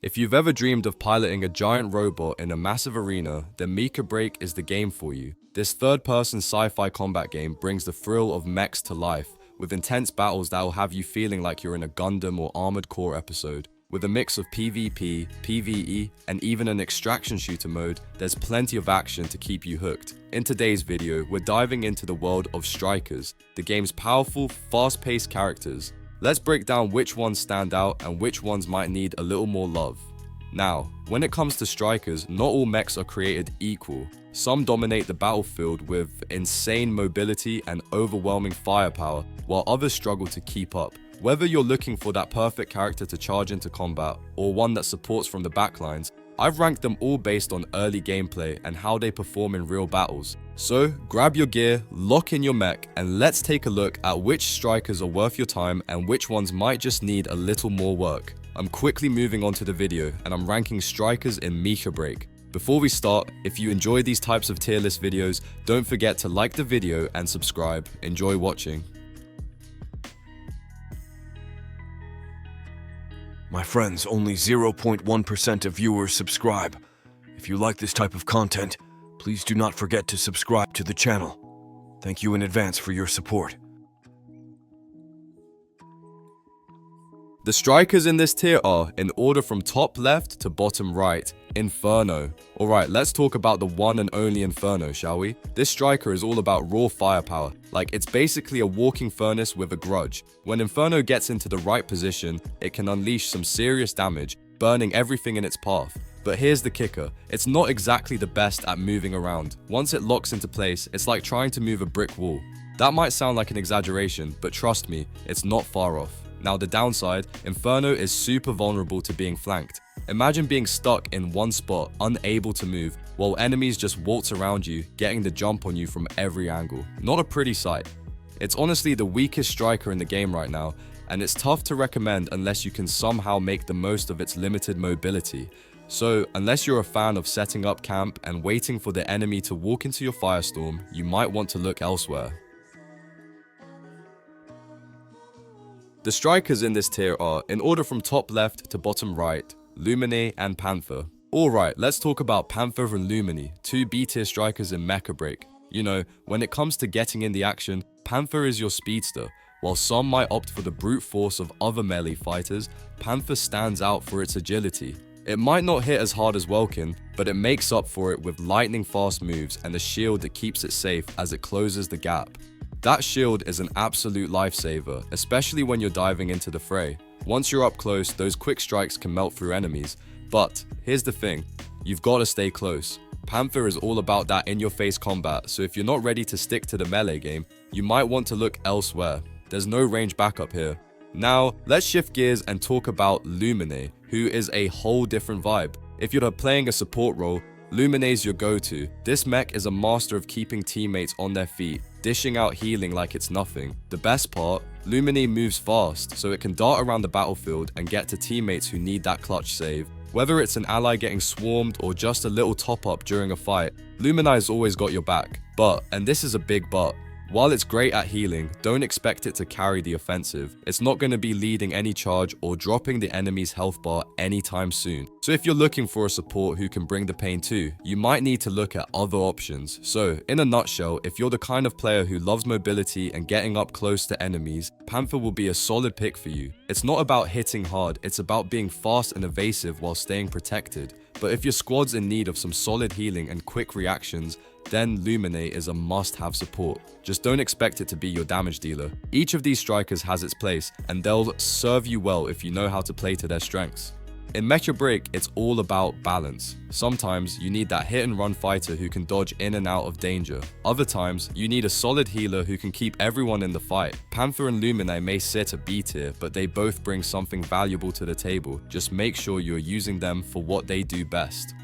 If you've ever dreamed of piloting a giant robot in a massive arena, then Mecha BREAK is the game for you. This third-person sci-fi combat game brings the thrill of mechs to life, with intense battles that will have you feeling like you're in a Gundam or Armored Core episode. With a mix of PvP, PvE, and even an extraction shooter mode, there's plenty of action to keep you hooked. In today's video, we're diving into the world of Strikers, the game's powerful, fast-paced characters. Let's break down which ones stand out and which ones might need a little more love. Now, when it comes to Strikers, not all mechs are created equal. Some dominate the battlefield with insane mobility and overwhelming firepower, while others struggle to keep up. Whether you're looking for that perfect character to charge into combat, or one that supports from the backlines, I've ranked them all based on early gameplay and how they perform in real battles. So, grab your gear, lock in your mech, and let's take a look at which Strikers are worth your time and which ones might just need a little more work. I'm quickly moving on to the video, and I'm ranking Strikers in Mecha BREAK. Before we start, if you enjoy these types of tier list videos, don't forget to like the video and subscribe. Enjoy watching. My friends, only 0.1% of viewers subscribe. If you like this type of content, please do not forget to subscribe to the channel. Thank you in advance for your support. The Strikers in this tier are, in order from top left to bottom right, Inferno. Alright, let's talk about the one and only Inferno, shall we? This Striker is all about raw firepower, like it's basically a walking furnace with a grudge. When Inferno gets into the right position, it can unleash some serious damage, burning everything in its path. But here's the kicker, it's not exactly the best at moving around. Once it locks into place, it's like trying to move a brick wall. That might sound like an exaggeration, but trust me, it's not far off. Now the downside, Inferno is super vulnerable to being flanked. Imagine being stuck in one spot, unable to move, while enemies just waltz around you, getting the jump on you from every angle. Not a pretty sight. It's honestly the weakest Striker in the game right now, and it's tough to recommend unless you can somehow make the most of its limited mobility. So, unless you're a fan of setting up camp and waiting for the enemy to walk into your firestorm, you might want to look elsewhere. The Strikers in this tier are, in order from top left to bottom right, Lumine and Panther. Alright, let's talk about Panther and Lumine, two B-tier Strikers in Mecha BREAK. You know, when it comes to getting in the action, Panther is your speedster. While some might opt for the brute force of other melee fighters, Panther stands out for its agility. It might not hit as hard as Welkin, but it makes up for it with lightning fast moves and a shield that keeps it safe as it closes the gap. That shield is an absolute lifesaver, especially when you're diving into the fray. Once you're up close, those quick strikes can melt through enemies. But here's the thing, you've got to stay close. Panther is all about that in-your-face combat, so if you're not ready to stick to the melee game, you might want to look elsewhere. There's no range backup here. Now, let's shift gears and talk about Lumine, who is a whole different vibe. If you're playing a support role, Lumine is your go-to. This mech is a master of keeping teammates on their feet, dishing out healing like it's nothing. The best part, Lumine moves fast, so it can dart around the battlefield and get to teammates who need that clutch save. Whether it's an ally getting swarmed or just a little top-up during a fight, Lumini's always got your back. But, and this is a big but, while it's great at healing, don't expect it to carry the offensive. It's not going to be leading any charge or dropping the enemy's health bar anytime soon. So if you're looking for a support who can bring the pain too, you might need to look at other options. So, in a nutshell, if you're the kind of player who loves mobility and getting up close to enemies, Panther will be a solid pick for you. It's not about hitting hard, it's about being fast and evasive while staying protected. But if your squad's in need of some solid healing and quick reactions, then Lumine is a must-have support. Just don't expect it to be your damage dealer. Each of these Strikers has its place, and they'll serve you well if you know how to play to their strengths. In Mecha BREAK, it's all about balance. Sometimes you need that hit-and-run fighter who can dodge in and out of danger. Other times, you need a solid healer who can keep everyone in the fight. Panther and Lumine may sit at B tier, but they both bring something valuable to the table. Just make sure you're using them for what they do best.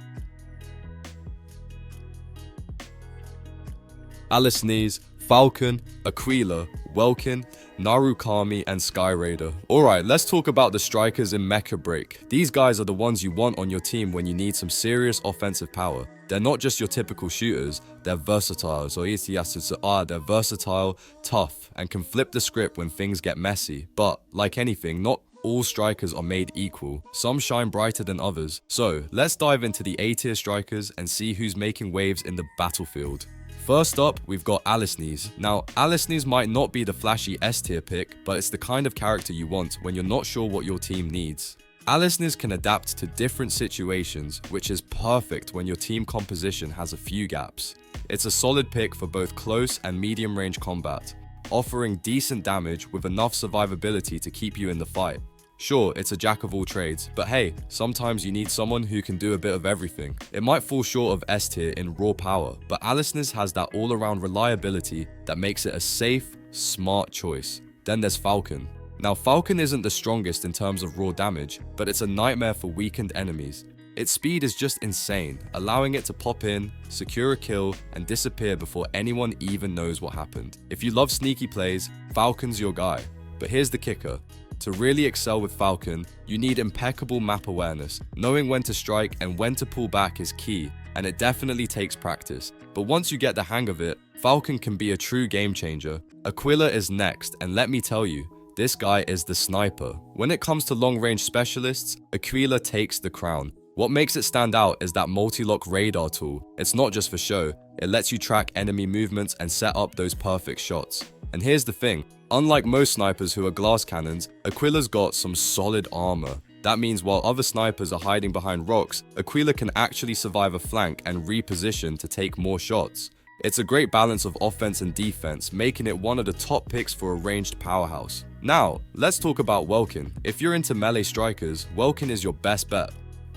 Alice, Falcon, Aquila, Welkin, Narukami, and Sky Raider. Alright, let's talk about the Strikers in Mecha BREAK. These guys are the ones you want on your team when you need some serious offensive power. They're not just your typical shooters, they're versatile. They're versatile, tough, and can flip the script when things get messy. But, like anything, not all strikers are made equal. Some shine brighter than others. So let's dive into the A-tier strikers and see who's making waves in the battlefield. First up, we've got Alisnes. Now, Alisnes might not be the flashy S-tier pick, but it's the kind of character you want when you're not sure what your team needs. Alisnes can adapt to different situations, which is perfect when your team composition has a few gaps. It's a solid pick for both close and medium range combat, offering decent damage with enough survivability to keep you in the fight. Sure, it's a jack of all trades, but hey, sometimes you need someone who can do a bit of everything. It might fall short of S tier in raw power, but Alisnes has that all-around reliability that makes it a safe, smart choice. Then there's Falcon. Now, Falcon isn't the strongest in terms of raw damage, but it's a nightmare for weakened enemies. Its speed is just insane, allowing it to pop in, secure a kill, and disappear before anyone even knows what happened. If you love sneaky plays, Falcon's your guy. But here's the kicker. To really excel with Falcon, you need impeccable map awareness. Knowing when to strike and when to pull back is key, and it definitely takes practice. But once you get the hang of it, Falcon can be a true game changer. Aquila is next, and let me tell you, this guy is the sniper. When it comes to long-range specialists, Aquila takes the crown. What makes it stand out is that multi-lock radar tool. It's not just for show, it lets you track enemy movements and set up those perfect shots. And here's the thing, unlike most snipers who are glass cannons, Aquila's got some solid armor. That means while other snipers are hiding behind rocks, Aquila can actually survive a flank and reposition to take more shots. It's a great balance of offense and defense, making it one of the top picks for a ranged powerhouse. Now, let's talk about Welkin. If you're into melee strikers, Welkin is your best bet.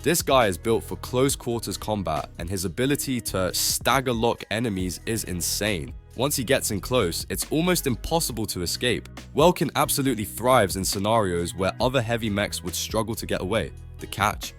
This guy is built for close quarters combat, and his ability to stagger lock enemies is insane. Once he gets in close, it's almost impossible to escape. Welkin absolutely thrives in scenarios where other heavy mechs would struggle to get away. The catch?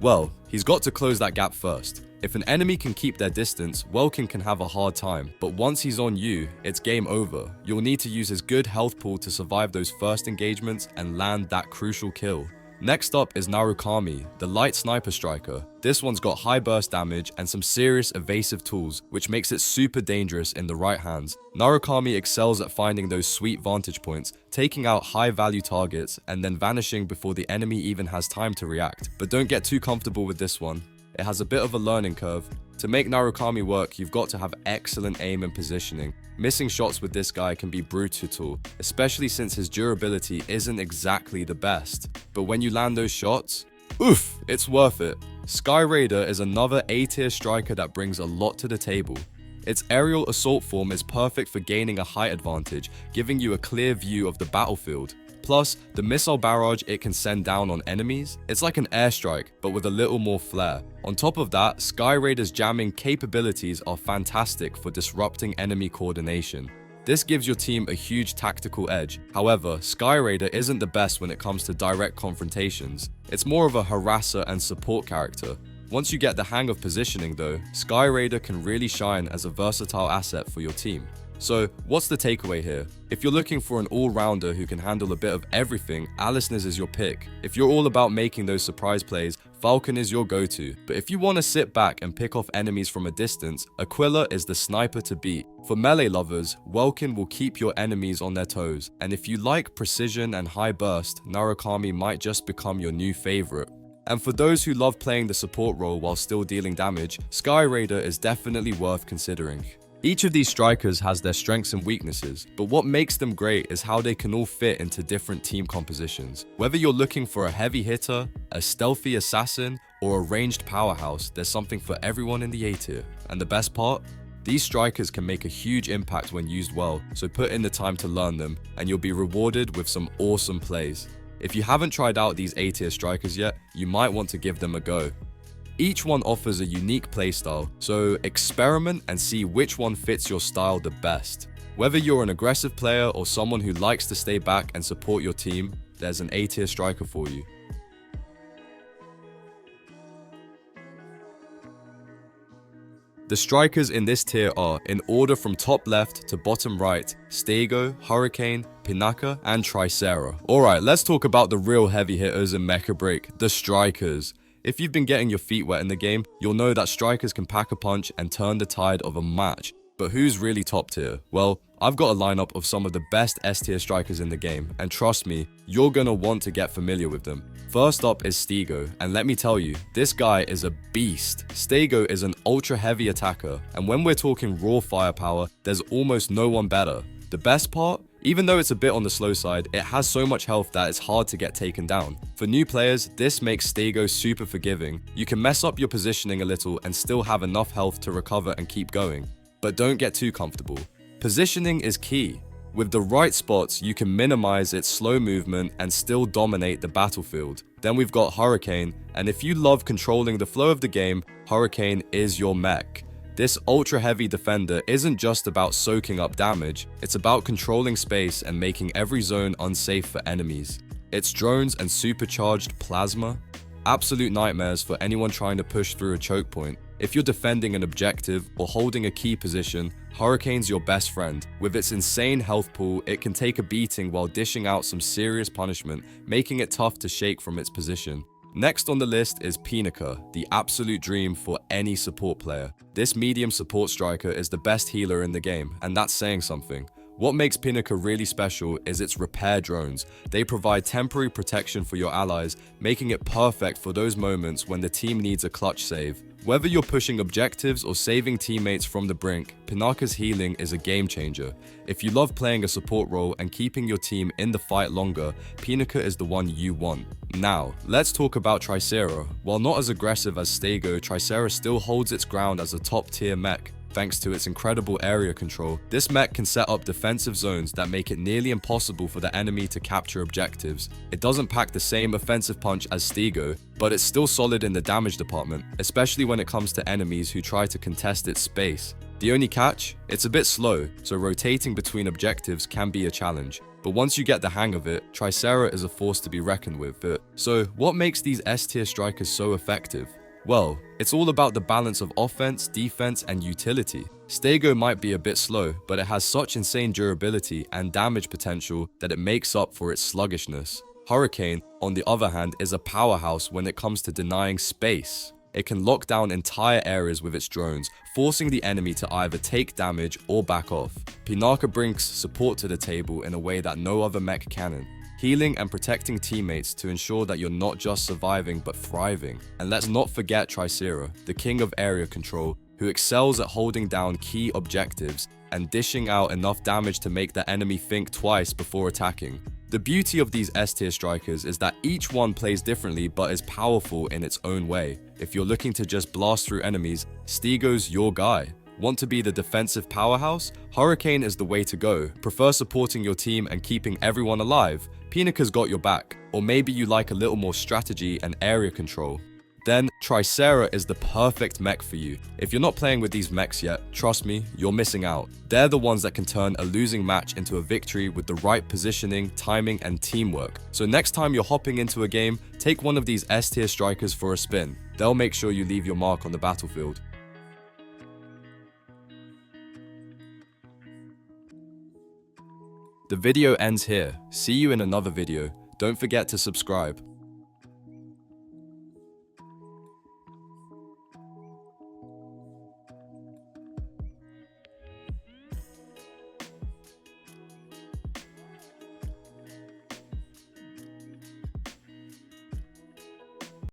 Well, he's got to close that gap first. If an enemy can keep their distance, Welkin can have a hard time, but once he's on you, it's game over. You'll need to use his good health pool to survive those first engagements and land that crucial kill. Next up is Narukami, the light sniper striker. This one's got high burst damage and some serious evasive tools, which makes it super dangerous in the right hands. Narukami excels at finding those sweet vantage points, taking out high value targets and then vanishing before the enemy even has time to react. But don't get too comfortable with this one. It has a bit of a learning curve. To make Narukami work, you've got to have excellent aim and positioning. Missing shots with this guy can be brutal, especially since his durability isn't exactly the best. But when you land those shots, oof, it's worth it. Sky Raider is another A-tier striker that brings a lot to the table. Its aerial assault form is perfect for gaining a height advantage, giving you a clear view of the battlefield. Plus, the missile barrage it can send down on enemies, it's like an airstrike, but with a little more flair. On top of that, Sky Raider's jamming capabilities are fantastic for disrupting enemy coordination. This gives your team a huge tactical edge. However, Sky Raider isn't the best when it comes to direct confrontations. It's more of a harasser and support character. Once you get the hang of positioning though, Sky Raider can really shine as a versatile asset for your team. So, what's the takeaway here? If you're looking for an all-rounder who can handle a bit of everything, Alisnes is your pick. If you're all about making those surprise plays, Falcon is your go-to. But if you want to sit back and pick off enemies from a distance, Aquila is the sniper to beat. For melee lovers, Welkin will keep your enemies on their toes. And if you like precision and high burst, Narukami might just become your new favorite. And for those who love playing the support role while still dealing damage, Sky Raider is definitely worth considering. Each of these strikers has their strengths and weaknesses, but what makes them great is how they can all fit into different team compositions. Whether you're looking for a heavy hitter, a stealthy assassin, or a ranged powerhouse, there's something for everyone in the A tier. And the best part? These strikers can make a huge impact when used well, so put in the time to learn them, and you'll be rewarded with some awesome plays. If you haven't tried out these A tier strikers yet, you might want to give them a go. Each one offers a unique playstyle, so experiment and see which one fits your style the best. Whether you're an aggressive player or someone who likes to stay back and support your team, there's an A-tier striker for you. The strikers in this tier are, in order from top left to bottom right, Stego, Hurricane, Pinaka, and Tricera. Alright, let's talk about the real heavy hitters in Mecha BREAK, the strikers. If you've been getting your feet wet in the game, you'll know that strikers can pack a punch and turn the tide of a match. But who's really top tier? Well, I've got a lineup of some of the best S tier strikers in the game, and trust me, you're gonna want to get familiar with them. First up is Stego, and let me tell you, this guy is a beast. Stego is an ultra heavy attacker, and when we're talking raw firepower, there's almost no one better. The best part? Even though it's a bit on the slow side, it has so much health that it's hard to get taken down. For new players, this makes Stego super forgiving. You can mess up your positioning a little and still have enough health to recover and keep going. But don't get too comfortable. Positioning is key. With the right spots, you can minimize its slow movement and still dominate the battlefield. Then we've got Hurricane, and if you love controlling the flow of the game, Hurricane is your mech. This ultra heavy defender isn't just about soaking up damage, it's about controlling space and making every zone unsafe for enemies. Its drones and supercharged plasma? Absolute nightmares for anyone trying to push through a choke point. If you're defending an objective or holding a key position, Hurricane's your best friend. With its insane health pool, it can take a beating while dishing out some serious punishment, making it tough to shake from its position. Next on the list is Pinaka, the absolute dream for any support player. This medium support striker is the best healer in the game, and that's saying something. What makes Pinaka really special is its repair drones. They provide temporary protection for your allies, making it perfect for those moments when the team needs a clutch save. Whether you're pushing objectives or saving teammates from the brink, Pinaka's healing is a game changer. If you love playing a support role and keeping your team in the fight longer, Pinaka is the one you want. Now, let's talk about Tricera. While not as aggressive as Stego, Tricera still holds its ground as a top tier mech. Thanks to its incredible area control, this mech can set up defensive zones that make it nearly impossible for the enemy to capture objectives. It doesn't pack the same offensive punch as Stego, but it's still solid in the damage department, especially when it comes to enemies who try to contest its space. The only catch? It's a bit slow, so rotating between objectives can be a challenge. But once you get the hang of it, Tricera is a force to be reckoned with. So what makes these S tier strikers so effective? Well, it's all about the balance of offense, defense, and utility. Stego might be a bit slow, but it has such insane durability and damage potential that it makes up for its sluggishness. Hurricane, on the other hand, is a powerhouse when it comes to denying space. It can lock down entire areas with its drones, forcing the enemy to either take damage or back off. Pinaka brings support to the table in a way that no other mech can. Healing and protecting teammates to ensure that you're not just surviving but thriving. And let's not forget Tricera, the king of area control, who excels at holding down key objectives and dishing out enough damage to make the enemy think twice before attacking. The beauty of these S tier strikers is that each one plays differently but is powerful in its own way. If you're looking to just blast through enemies, Stego's your guy. Want to be the defensive powerhouse? Hurricane is the way to go. Prefer supporting your team and keeping everyone alive? Pinaka's got your back. Or maybe you like a little more strategy and area control? Then Tricera is the perfect mech for you. If you're not playing with these mechs yet, trust me, you're missing out. They're the ones that can turn a losing match into a victory with the right positioning, timing, and teamwork. So next time you're hopping into a game, take one of these S tier strikers for a spin. They'll make sure you leave your mark on the battlefield. The video ends here. See you in another video. Don't forget to subscribe.